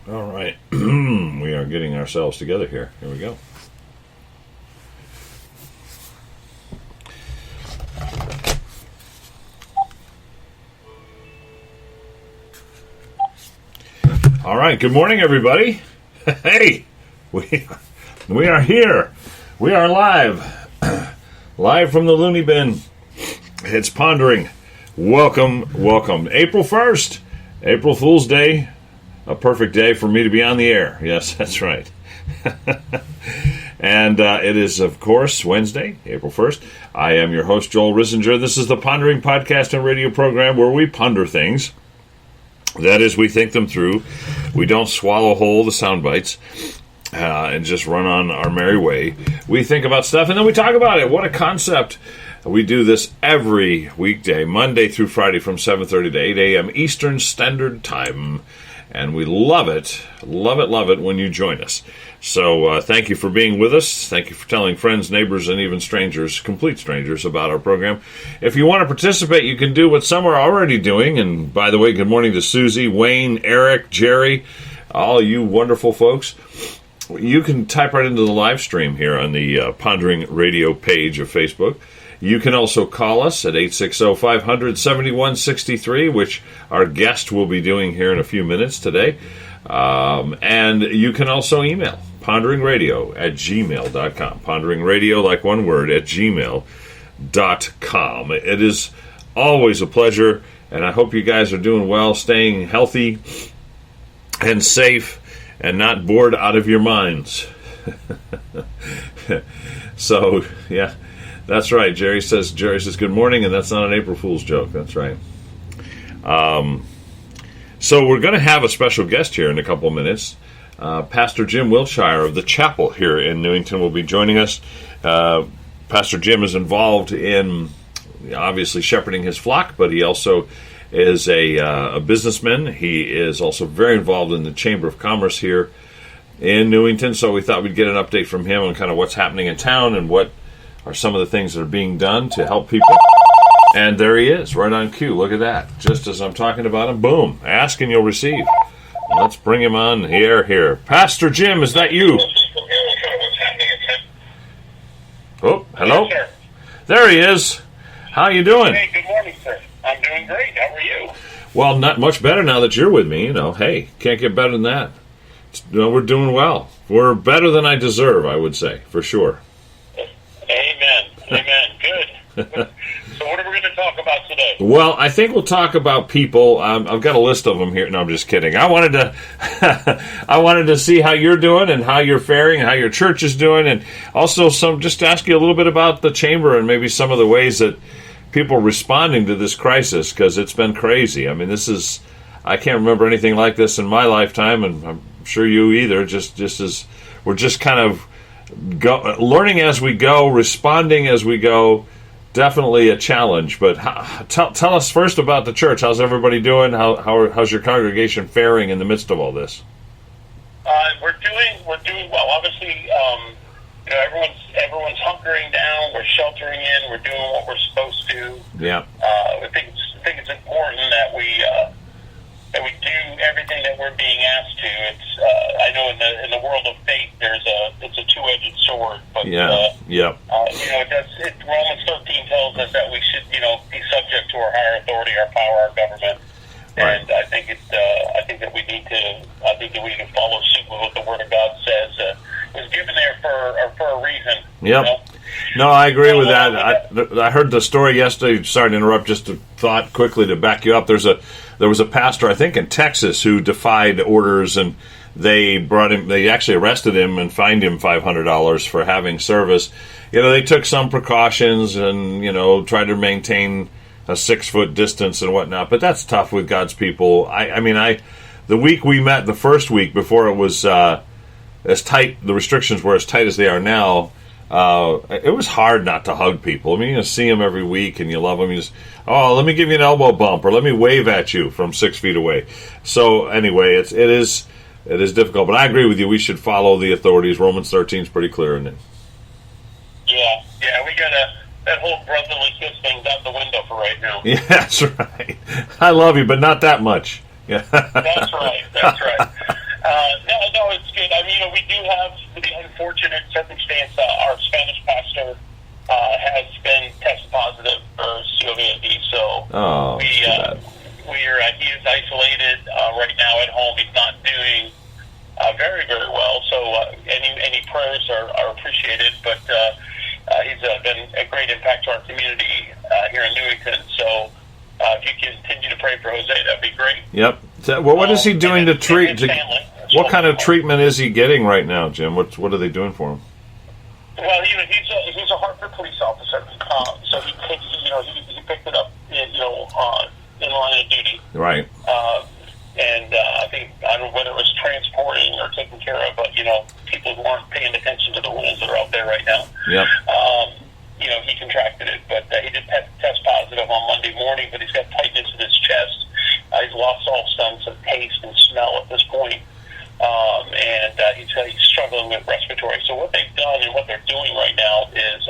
All right. We are getting ourselves together here. Here we go. All right. Good morning, everybody. Hey, we are here. We are live. Live from the loony bin. It's Pondering. Welcome. April 1st. April Fool's Day. A perfect day for me to be on the air. Yes, that's right. And it is, of course, Wednesday, April 1st. I am your host, Joel Rissinger. This is the Pondering podcast and radio program where we ponder things. That is, we think them through. We don't swallow whole the sound bites and just run on our merry way. We think about stuff and then we talk about it. What a concept. We do this every weekday, Monday through Friday from 7:30 to 8 a.m. Eastern Standard Time. And we love it when you join us. So thank you for being with us. Thank you for telling friends, neighbors, and even strangers, complete strangers, about our program. If you want to participate, you can do what some are already doing. And by the way, good morning to Susie, Wayne, Eric, Jerry, all you wonderful folks. You can type right into the live stream here on the Pondering Radio page of Facebook. You can also call us at 860-500-7163, which our guest will be doing here in a few minutes today. And you can also email ponderingradio@gmail.com. Ponderingradio, like one word, at gmail.com. It is always a pleasure, and I hope you guys are doing well, staying healthy and safe, and not bored out of your minds. So, yeah. That's right. Jerry says good morning, and that's not an April Fool's joke. That's right. So we're going to have a special guest here in a couple of minutes. Pastor Jim Wiltshire of the chapel here in Newington will be joining us. Pastor Jim is involved in, obviously, shepherding his flock, but he also is a businessman. He is also very involved in the Chamber of Commerce here in Newington, so we thought we'd get an update from him on kind of what's happening in town and what are some of the things that are being done to help people. And there he is, right on cue. Look at that. Just as I'm talking about him, boom, ask and you'll receive. Let's bring him on here. Pastor Jim, is that you? Oh, hello? Yes, sir. There he is. How you doing? Hey, good morning, sir. I'm doing great. How are you? Well, not much better now that you're with me. Hey, can't get better than that. We're doing well. We're better than I deserve, I would say, for sure. Amen. Good. So what are we going to talk about today? Well, I think we'll talk about people. I've got a list of them here. No, I'm just kidding. I wanted to see how you're doing and how you're faring and how your church is doing, and also just to ask you a little bit about the chamber and maybe some of the ways that people are responding to this crisis, because it's been crazy. I mean, I can't remember anything like this in my lifetime, and I'm sure you either. Just as we're just kind of learning as we go, responding as we go. Definitely a challenge. But tell us first about the church. How's everybody doing? How's your congregation faring in the midst of all this? We're doing well. Obviously, everyone's hunkering down. We're sheltering in. We're doing what we're supposed to. Yeah. I think it's important that we do everything that we're being asked to. It's I know in the world of faith it's a two-edged sword, but Romans 13 tells us that we should be subject to our higher authority, our power, our government, right. And I think that we need to follow suit with what the Word of God says. It was given there for a reason. Yep. No, I agree with that. I heard the story yesterday. Sorry to interrupt. Just a thought quickly to back you up. There was a pastor, I think, in Texas who defied orders, and they actually arrested him and fined him $500 for having service. They took some precautions and tried to maintain a 6-foot distance and whatnot. But that's tough with God's people. The week we met, the first week before it was as tight, the restrictions were as tight as they are now. It was hard not to hug people. I mean, you see them every week and you love them. You just, let me give you an elbow bump or let me wave at you from 6 feet away. So anyway, it is difficult. But I agree with you. We should follow the authorities. Romans 13 is pretty clear in it. Yeah, we got that whole brotherly kiss thing's out the window for right now. Yeah, that's right. I love you, but not that much. Yeah. That's right. No, it's good. I mean, we do have the unfortunate circumstance. Our Spanish pastor has been tested positive for COVID. So he is isolated right now at home. He's not doing very, very well. So any prayers are appreciated. But he's been a great impact to our community here in Newington. So if you continue to pray for Jose, that'd be great. Yep. Well, what is he doing to treat? What kind of treatment is he getting right now, Jim? What are they doing for him? Well, he's a Hartford police officer, so he picked it up, in line of duty. Right. And I don't know whether it was transporting or taking care of, but people who aren't paying attention to the rules that are out there right now. Yep. He contracted it, but he did test positive on Monday morning. But he's got tightness in his chest. He's lost all sense of taste and smell at this point. And he's struggling with respiratory. So what they've done and what they're doing right now is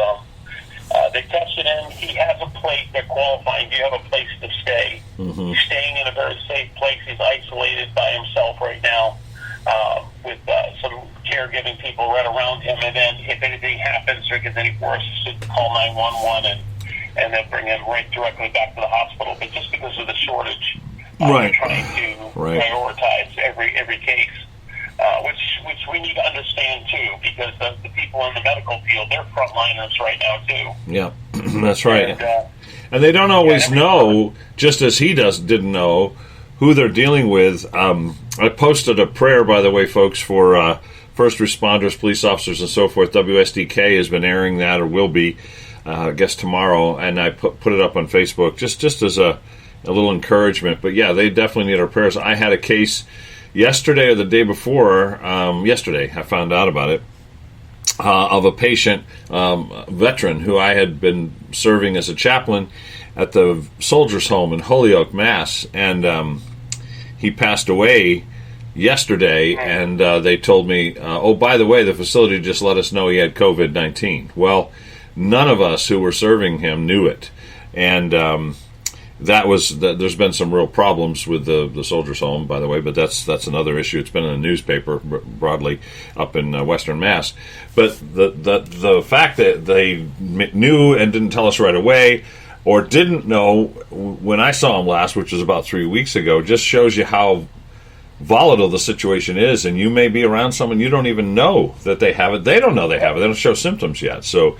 they tested him. He has a place. They're qualifying. Do you have a place to stay? Mm-hmm. He's staying in a very safe place. He's isolated by himself right now with some caregiving people right around him. And then if anything happens or gets any worse, call 911 and they'll bring him directly back to the hospital. But just because of the shortage, we're trying to prioritize every case. Which we need to understand too, because the people in the medical field, they're frontliners right now too. Yeah, that's right. And they don't always know, just as he didn't know, who they're dealing with. I posted a prayer, by the way, folks, for first responders, police officers, and so forth. WSDK has been airing that, or will be, I guess tomorrow, and I put it up on Facebook just as a little encouragement. But yeah, they definitely need our prayers. I had a case yesterday or the day before, yesterday I found out about it, of a patient, veteran, who I had been serving as a chaplain at the Soldiers' Home in Holyoke, Mass. And he passed away yesterday, and they told me, oh, by the way, the facility just let us know he had COVID-19. Well, none of us who were serving him knew it. And there's been some real problems with the Soldiers' Home, by the way, but that's another issue. It's been in the newspaper broadly up in Western Mass. But the fact that they knew and didn't tell us right away, or didn't know when I saw him last, which was about 3 weeks ago, just shows you how volatile the situation is. And you may be around someone you don't even know that they have it. They don't know they have it. They don't show symptoms yet. So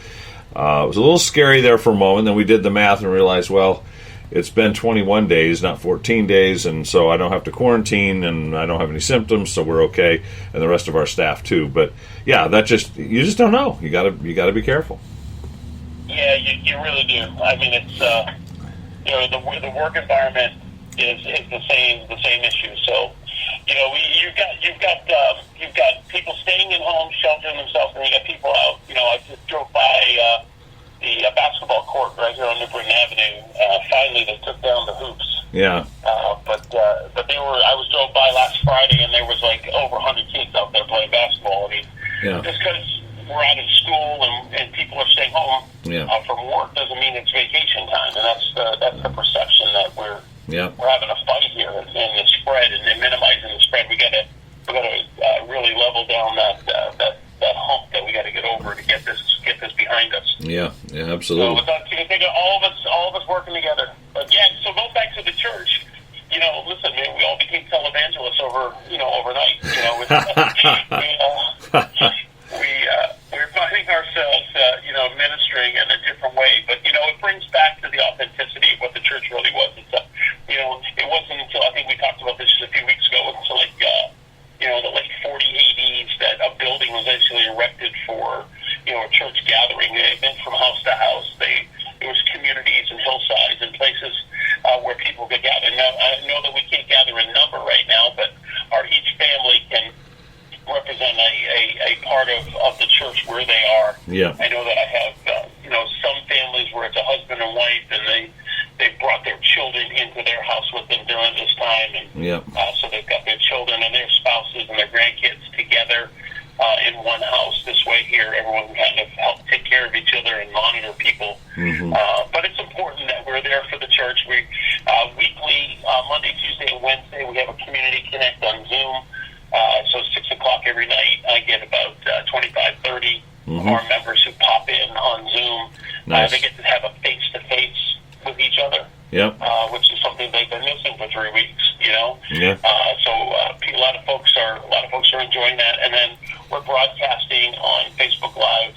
it was a little scary there for a moment. Then we did the math and realized, well, it's been 21 days, not 14 days, and so I don't have to quarantine, and I don't have any symptoms, so we're okay, and the rest of our staff too. But yeah, you just don't know. You got to be careful. Yeah, you really do. I mean, it's the work environment is the same issue. So you've got people staying in homes, sheltering themselves, and you got people out. I just drove by the basketball court right here on New Britain Avenue. Finally, they took down the hoops. Yeah. But I was drove by last Friday, and there was like over 100 kids out there playing basketball. I mean, just because we're out of school and people are staying home from work doesn't mean it's vacation time, and that's the perception that we're having a fight here in the spread and minimizing the spread. We got to really level down that hump that we got to get over to get this behind us. Yeah, absolutely. So I think all of us working together. But yeah, so go back to the church. Listen, man, we all became televangelists overnight. We're finding ourselves, ministering in a different way. But it brings back to the authenticity of what the church really was. It wasn't until I think we talked about this just a few weeks ago. Until the late 40 ADs that a building was actually erected for a church gathering. They went from house to house. There was communities and hillsides and places where people could gather. Now, I know that we can't gather in number right now, but each family can represent a part of the church where they are. Yeah. I know that I have some families where it's a husband and wife, and they brought their children into their house with them during this time, and so they've got their children and their spouses and their grandkids together in one house. This way here, everyone can kind of help take care of each other and monitor people. Mm-hmm. But it's important that we're there for the church. We weekly, Monday, Tuesday, and Wednesday, we have a community connect on Zoom. So 6 o'clock now. Yeah. So a lot of folks are enjoying that, and then we're broadcasting on Facebook Live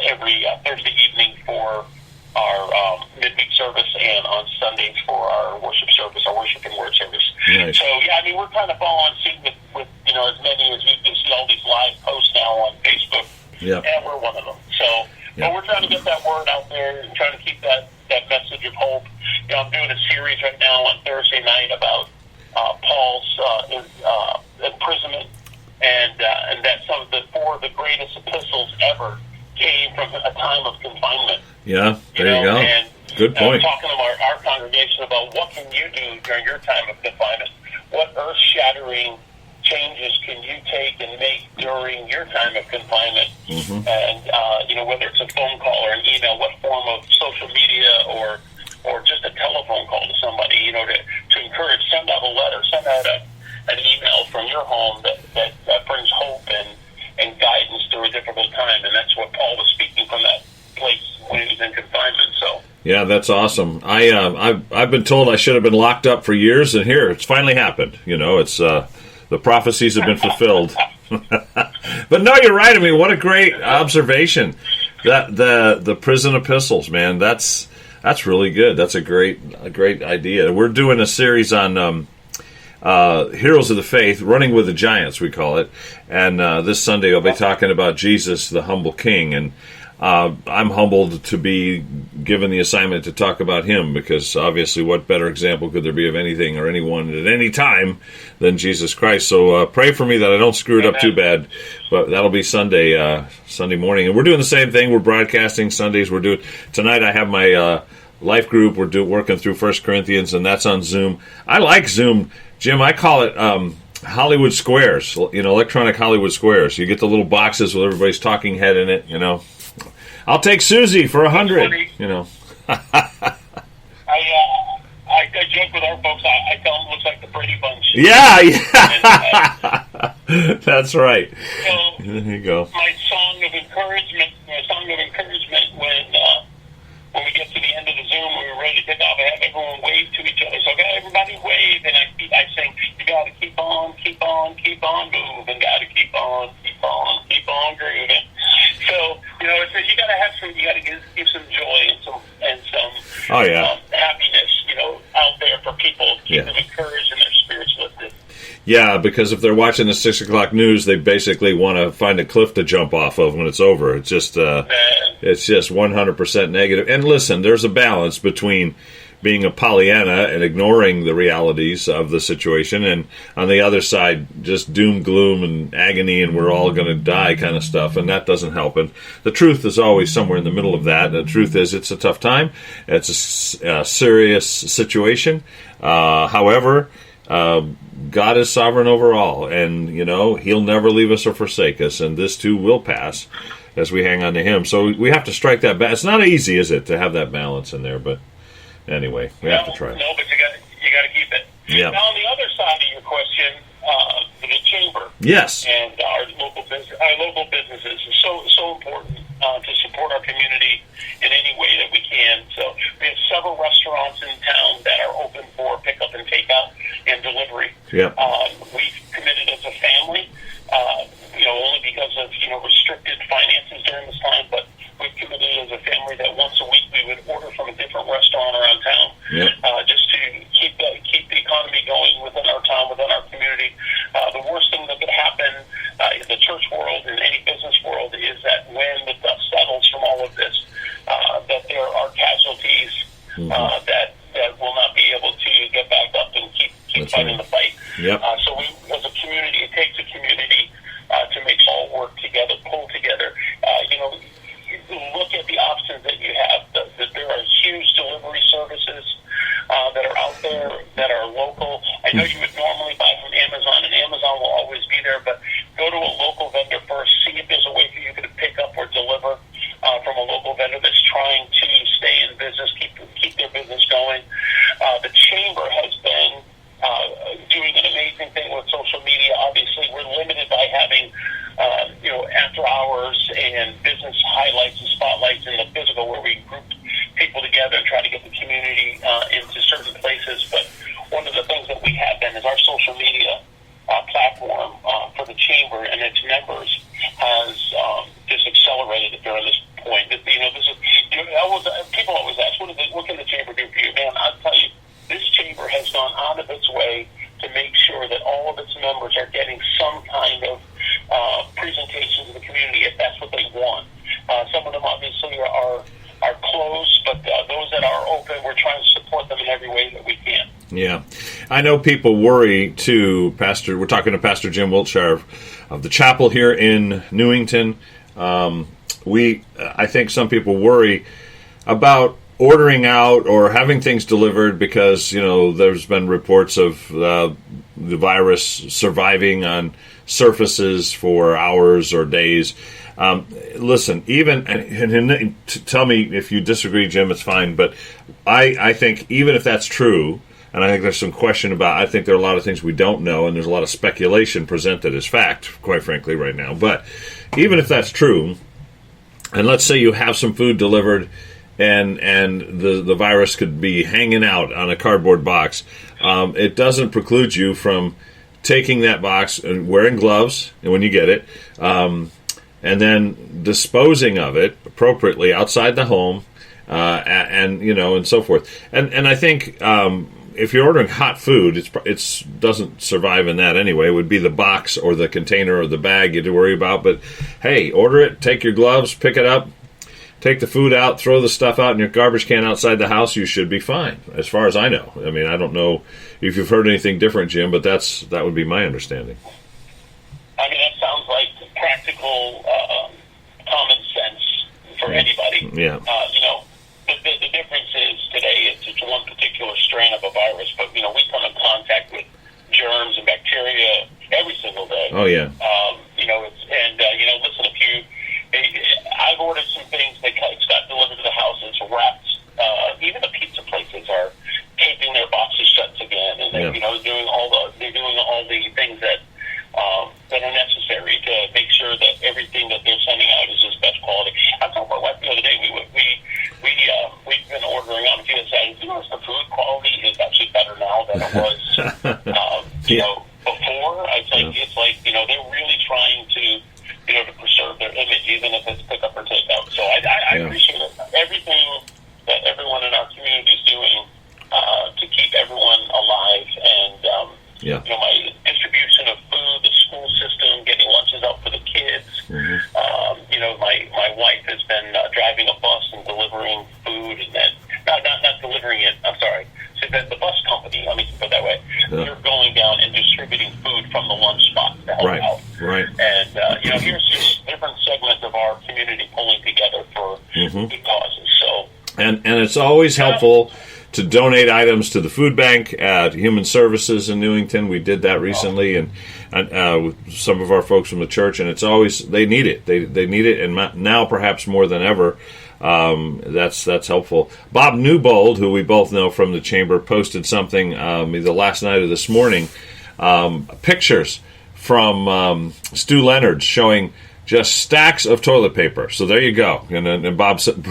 every Thursday evening for our midweek service, and on Sundays for our worship service, our worship and word service. Nice. So yeah, I mean, we're kind of following suit with as many as you can see all these live posts now on Facebook. Yeah. And we're one of them. So, but we're trying to get that word out there and trying to keep that message of hope. I'm doing a series right now on Thursday night about Paul's imprisonment, and that some of the four of the greatest epistles ever came from a time of confinement. Yeah, there you go. And, good point. Talking to our congregation about what can you do during your time of confinement? What earth-shattering changes can you take and make during your time of confinement? Mm-hmm. And whether it's a phone call or an email, what form of social media or just a telephone call to somebody, to encourage, send out a letter, send out an email from your home that brings hope and guidance through a difficult time. And that's what Paul was speaking from that place when he was in confinement. So. Yeah, that's awesome. I've been told I should have been locked up for years, and here it's finally happened. It's the prophecies have been fulfilled. But no, you're right. I mean, what a great observation. That the prison epistles, man. That's really good. That's a great idea. We're doing a series on Heroes of the Faith, Running with the Giants, we call it. And this Sunday I'll be talking about Jesus, the humble King, and I'm humbled to be given the assignment to talk about him, because obviously what better example could there be of anything or anyone at any time than Jesus Christ. So pray for me that I don't screw it up too bad, but that'll be Sunday morning. And we're doing the same thing. We're broadcasting Sundays. Tonight I have my life group. We're working through 1 Corinthians, and that's on Zoom. I like Zoom, Jim. I call it Hollywood Squares, electronic Hollywood Squares. You get the little boxes with everybody's talking head in it, I'll take Susie for 100. I joke with our folks. I tell them it looks like the Brady Bunch. Yeah. That's right. So there you go. My song of encouragement when we get to the end of the Zoom, we were ready to pick off. I have everyone wave to each other. So I got everybody wave, and I sing, you got to keep on moving, got to keep on grooving. So, you got to have some, you got to give some joy and some happiness, out there for people, keep them encouraged and their spirits lifted. Yeah, because if they're watching the 6 o'clock news, they basically want to find a cliff to jump off of when it's over. It's just 100% negative. And listen, there's a balance between being a Pollyanna and ignoring the realities of the situation, and on the other side, just doom, gloom, and agony, and we're all going to die kind of stuff, and that doesn't help. And the truth is always somewhere in the middle of that. The truth is it's a tough time. It's a serious situation. However, God is sovereign over all, and, He'll never leave us or forsake us, and this too will pass as we hang on to Him. So we have to strike that balance. It's not easy, is it, to have that balance in there, but anyway, we have to try. No, but you got to keep it. Yeah. Now, on the other side of your question, the chamber, yes, and our local businesses is so important to support our community in any way that we can. So we have several restaurants in town that are open for pickup and takeout and delivery. Yeah. We've committed as a family, only because of restricted finances during this time, but we've committed as a family that once a week we would order from a different restaurant around town, just to keep the economy going within our town, within our community. The worst thing that could happen in the church world and any business world is that when the dust settles from all of this, that there are casualties that will not be able to get back up and keep fighting the fight. Yep. So we, as a community, it takes a community to make all work together, pull together. Look at the options that you have. There are huge delivery services that are out there that are local. I know you would normally buy from Amazon, and Amazon will always be there, but go to a local vendor first. See if there's a way for you to pick up or deliver from a local vendor that's trying to stay in business, keep their business going. The chamber has been doing an amazing thing with social media. Obviously, we're limited by having after hours and business highlights and spotlights in the physical, where we group people together and try to get the community into certain places. But one of the things that platform for the chamber and its members has just accelerated it during this point. This is people always ask, what can the chamber do for you? Man, I'll tell you, this chamber has gone out of its way to make sure that all of its members are getting some kind of presentation to the community if that's what they want. Some of them obviously are closed, but those that are open, we're trying to support them in every way that we can. Yeah. I know people worry, too, Pastor. We're talking to Pastor Jim Wiltshire of the chapel here in Newington. I think some people worry about ordering out or having things delivered because, there's been reports of the virus surviving on surfaces for hours or days. Listen, even, and tell me if you disagree, Jim, it's fine, but I think even if that's true, and I think there's some question about, I think there are a lot of things we don't know, and there's a lot of speculation presented as fact, quite frankly, right now. But even if that's true, and let's say you have some food delivered, and the virus could be hanging out on a cardboard box, it doesn't preclude you from taking that box and wearing gloves when you get it, and then disposing of it appropriately outside the home, and so forth. And I think if you're ordering hot food, it doesn't survive in that anyway. It would be the box or the container or the bag you had to worry about. But hey, order it, take your gloves, pick it up, take the food out, throw the stuff out in your garbage can outside the house. You should be fine, as far as I know. I mean, I don't know if you've heard anything different, Jim, but that would be my understanding. I mean, that sounds like practical common sense for anybody. Yeah. The difference is today it's one particular strain of a virus, but we come in contact with germs and bacteria every single day. Oh yeah. Listen, I've ordered some things that got delivered to the house. It's wrapped. Even the pizza places are taping their boxes shut again, and they're doing all the things that are necessary to make sure that everything that they're sending out is as best quality. I told my wife the other day we've been ordering on a few sides. The food quality is actually better now than it was. Before. It's like they're really trying to preserve their image, even if it's pick up or take out. So I appreciate it. Everything that everyone in our community is doing to keep everyone alive, and my distribution of food, the school system, getting lunches out for the kids. Mm-hmm. My wife has been driving a bus and delivering food, and then not delivering it. I'm sorry. So the bus company, let me put it that way. They're going down and distributing food from the lunch spot to help out. Right. And here's just different segments of our community pulling together for good causes. So and it's always helpful to donate items to the food bank at Human Services in Newington. We did that recently, and with some of our folks from the church, and it's always, they need it. They need it, and now perhaps more than ever. That's helpful. Bob Newbold, who we both know from the chamber, posted something either last night or this morning, pictures from Stu Leonard's showing just stacks of toilet paper. So there you go. And Bob said,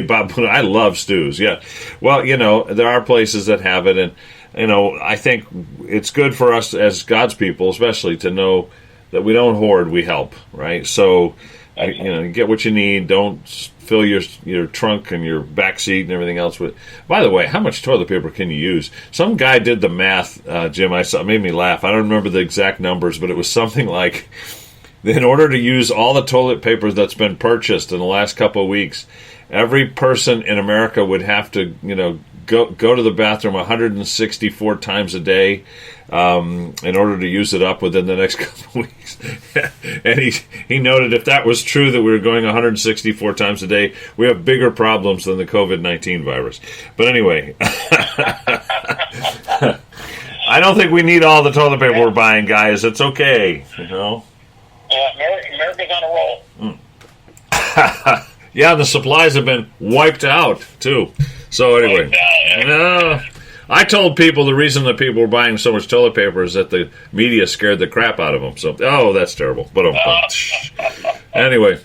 Bob, I love Stu's. Yeah. Well, there are places that have it, and I think it's good for us as God's people, especially, to know that we don't hoard, we help, right? So, get what you need. Don't fill your trunk and your back seat and everything else with. By the way, how much toilet paper can you use? Some guy did the math, Jim, I saw, it made me laugh. I don't remember the exact numbers, but it was something like, in order to use all the toilet paper that's been purchased in the last couple of weeks, every person in America would have to, go to the bathroom 164 times a day in order to use it up within the next couple of weeks. And he noted if that was true, that we were going 164 times a day, we have bigger problems than the COVID-19 virus. But anyway, I don't think we need all the toilet paper we're buying, guys. It's okay, Yeah, America's on a roll. Yeah, the supplies have been wiped out, too. So anyway, I told people the reason that people were buying so much toilet paper is that the media scared the crap out of them. So, that's terrible. But anyway,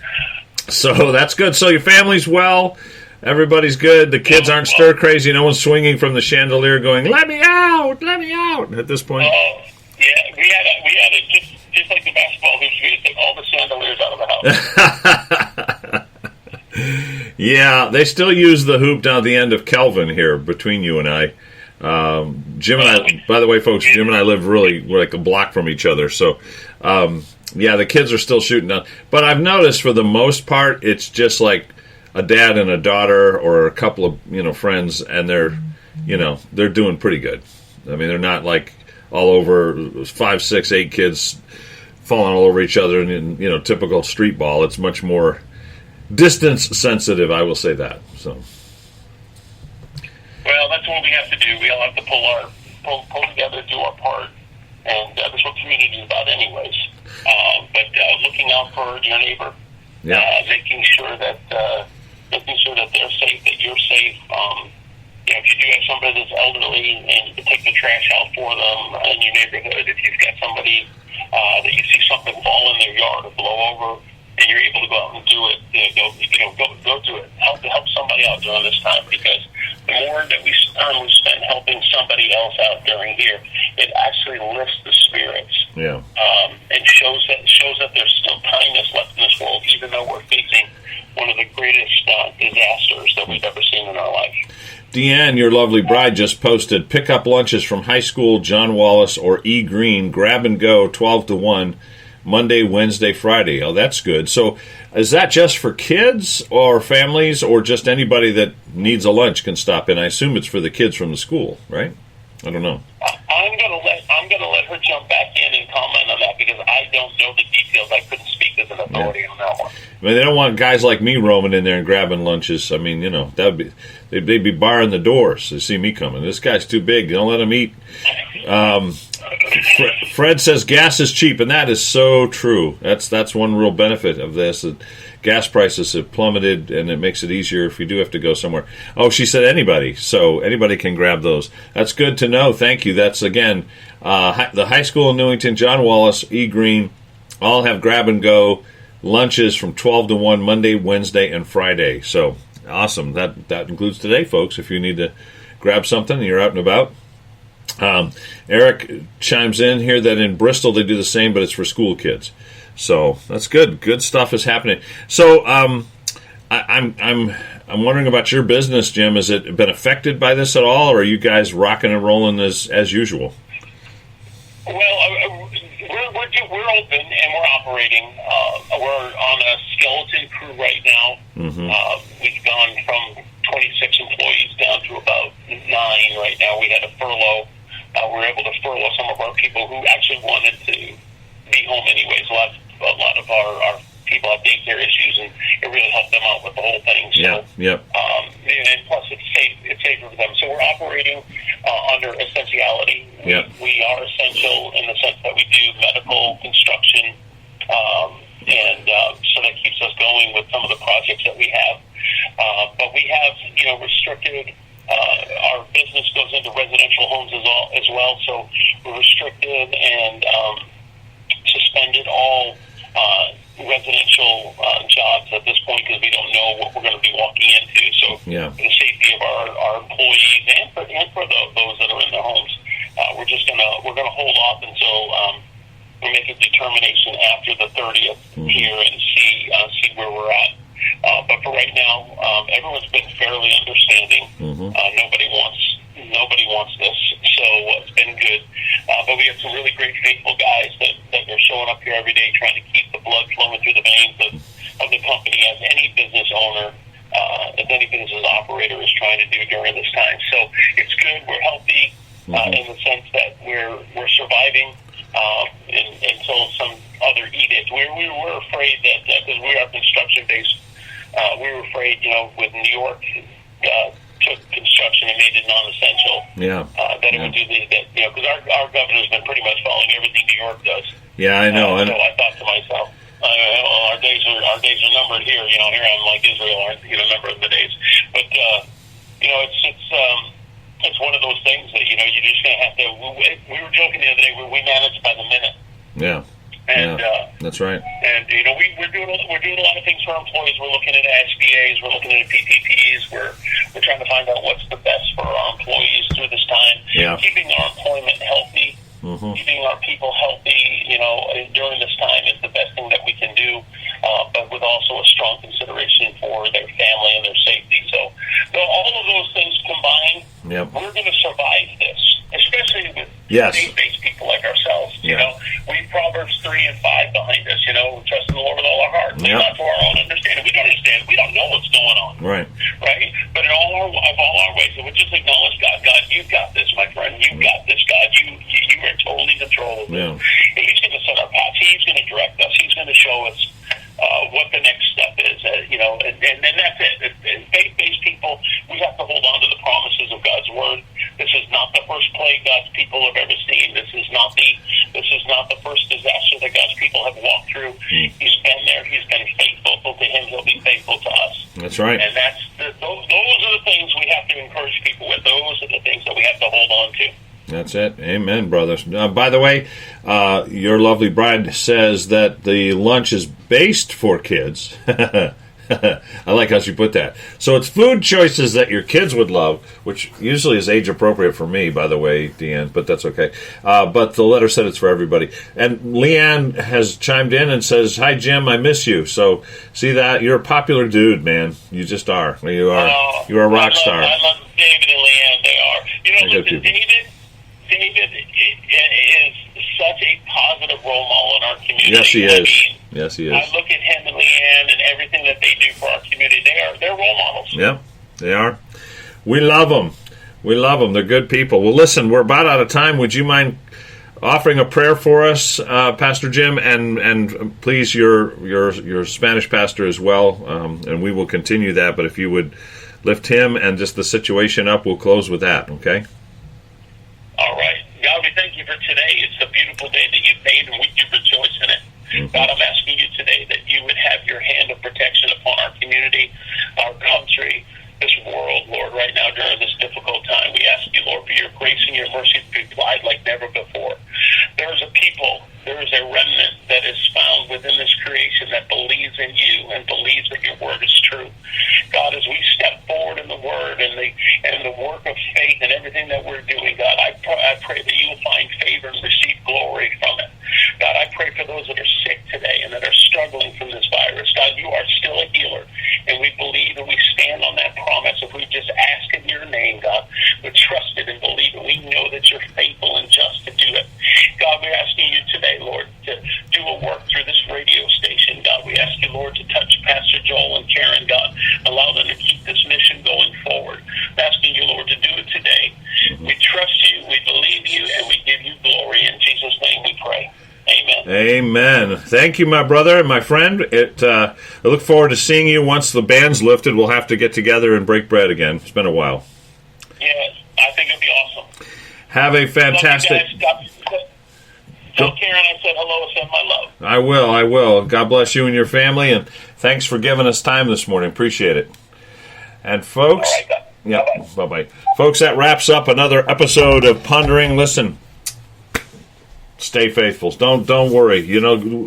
so that's good. So your family's well. Everybody's good. The kids aren't stir crazy. No one's swinging from the chandelier going, "Let me out! Let me out!" At this point. Yeah, we had got it. Just like the basketball hoops, we take all the chandeliers out of the house. Yeah, they still use the hoop down at the end of Kelvin here between you and I. Jim and I, by the way, folks, Jim and I live we're like a block from each other. So, yeah, the kids are still shooting down. But I've noticed for the most part, it's just like a dad and a daughter or a couple of, friends, and they're doing pretty good. I mean, they're not like all over 5, 6, 8 kids falling all over each other in typical street ball. It's much more distance sensitive, I will say that. So, well, that's what we have to do. We all have to pull together, do our part, and that's what community is about, anyways. But looking out for your neighbor, making sure that they're safe, that you're safe. If you do have somebody that's elderly and you can take the trash out for them in your neighborhood, if you've got somebody that you see something fall in their yard or blow over, and you're able to go out and do it, go do it. Help somebody out during this time, because the more that we spend helping somebody else out during here, it actually lifts the spirits. Yeah. And shows that there's still kindness left in this world, even though we're facing one of the greatest disasters that we've ever seen in our life. Deanne, your lovely bride, just posted, pick up lunches from high school, John Wallace, or E. Green, grab and go, 12 to 1, Monday, Wednesday, Friday. Oh, that's good. So is that just for kids or families, or just anybody that needs a lunch can stop in? I assume it's for the kids from the school, right? I don't know. I'm gonna let her jump back in and comment on that, because I don't know the details. I couldn't speak as an authority on that one. I mean, they don't want guys like me roaming in there and grabbing lunches. I mean, they'd be barring the doors to see me coming. This guy's too big. Don't let him eat. Fred says gas is cheap, and that is so true. That's one real benefit of this. That gas prices have plummeted, and it makes it easier if you do have to go somewhere. Oh, she said anybody, so anybody can grab those. That's good to know. Thank you. That's, again, the high school in Newington, John Wallace, E. Green, all have grab-and-go lunches from 12 to 1, Monday, Wednesday, and Friday. So, awesome. That includes today, folks, if you need to grab something and you're out and about. Eric chimes in here that in Bristol they do the same, but it's for school kids. So that's good. Good stuff is happening. So I'm wondering about your business, Jim. Has it been affected by this at all, or are you guys rocking and rolling as usual? Well, we're open and we're operating. We're on a skeleton crew right now. Mm-hmm. We've gone from 26 employees down to about 9 right now. We had a furlough. We were able to furlough some of our people who actually wanted to be home anyways. A lot of our people have daycare issues, and it really helped them out with the whole thing. So, and plus it's safer for them. So we're operating under essentiality. We are essential in the sense that we do medical, construction, and so that keeps us going with some of the projects that we have. But we have, restricted. Our business goes into residential homes as well, so we're restricted and suspended all residential jobs at this point, because we don't know what we're going to be walking into. So for the safety of our employees and for those that are in their homes, we're gonna hold off until we make a determination after the 30th here and see where we're at. But for right now, everyone's been fairly understanding. Nobody wants this, so it's been good. But we have some really great, faithful guys that are showing up here every day, trying to keep the blood flowing through the veins of the company, as any business owner, as any business operator is trying to do during this time. So it's good. We're healthy in the sense that we're surviving until some other edict. We were afraid that because we are construction based. We were afraid, with New York took construction and made it non-essential. That it would do because our governor's been pretty much following everything New York does. Yeah, I know. So I thought to myself, our days are numbered here. Here I'm like Israel, number of the days. But it's one of those things that you're just gonna have to. We were joking the other day. We manage by the minute. Yeah. And that's right. And we're doing a lot of things for our employees. We're looking at SBAs, we're looking at PPPs. We're trying to find out what's the best for our employees through this time. Keeping our employment healthy, keeping our people healthy during this time is the best thing that we can do, but with also a strong consideration for their family and their safety. So all of those things combined, we're going to survive this, especially with faith-based people like ourselves. We have Proverbs 3 and 5 behind us. We trust in the Lord with all our heart, not to our own understanding. We don't understand. We don't know what's going on. Right? But in all our ways, if we just acknowledge God, you've got this, my friend. You've got this, God. You are totally in control of this. He's going to set our path. He's going to direct us. He's going to show us what the next step is. And that's it. Faith-based people, we have to hold on to the promises of God's word. This is not the first plague God's people have ever seen. This is not the first disaster that God's people have walked through. He's been there. He's been faithful to him. He'll be faithful to us. That's right. And those are the things we have to encourage people with. Those are the things that we have to hold on to. That's it. Amen, brothers. By the way, your lovely bride says that the lunch is based for kids. I like how she put that. So it's food choices that your kids would love, which usually is age appropriate for me, by the way, Deanne, but that's okay. But the letter said it's for everybody. And Leanne has chimed in and says, "Hi, Jim, I miss you." So see that? You're a popular dude, man. You just are. You're a rock star. I love David and Leanne. They are. Listen, David is such a positive role model in our community. Yes, he is. Yes, he is. I look at him and Leanne and everything that they do for our community. They're role models. Yeah, they are. We love them. We love them. They're good people. Well, listen, we're about out of time. Would you mind offering a prayer for us, Pastor Jim, and please your Spanish pastor as well, and we will continue that. But if you would lift him and just the situation up, we'll close with that. Okay. All right. God, we thank you for today. It's a beautiful day that you've made, and we do rejoice in it. Mm-hmm. God, I'm asking you today that you would have your hand of protection upon our community, our country, this world, Lord, right now during this difficult time. We ask you, Lord, for your grace and your mercy to be applied like never before. There is a people, there is a remnant that is found within this creation that believes in you and believes that your word is true. God, as we step forward in the word and the work of faith and everything that we're doing, God, I pray that you will find favor and receive glory from it. God, I pray for those that are sick today and that are struggling from this virus. God, you are still a healer, and we believe and we stand on that promise. If we just ask in your name, God, we trust it and believe it. We know that you're faithful and just to do it. God, we're asking you today, Lord, to do a work through this radio station. God, we ask you, Lord, to touch Pastor Joel and Karen. God, allow them to keep this mission going forward. I'm asking you, Lord, to do it today. We trust you, we believe you, and we give you glory. In Jesus' name we pray. Amen. Amen. Thank you, my brother and my friend. I look forward to seeing you once the ban's lifted. We'll have to get together and break bread again. It's been a while. Yes, I think it'll be awesome. Have a fantastic... Tell Karen I said hello, send my love. I will. God bless you and your family, and thanks for giving us time this morning. Appreciate it. And folks... All right, yeah, bye-bye. Folks, that wraps up another episode of Pondering. Listen, stay faithful. Don't worry.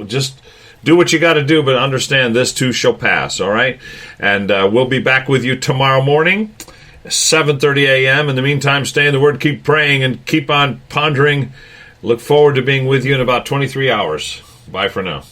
Just do what you got to do, but understand this too shall pass, all right? And we'll be back with you tomorrow morning, 7:30 a.m. In the meantime, stay in the Word, keep praying, and keep on pondering. Look forward to being with you in about 23 hours. Bye for now.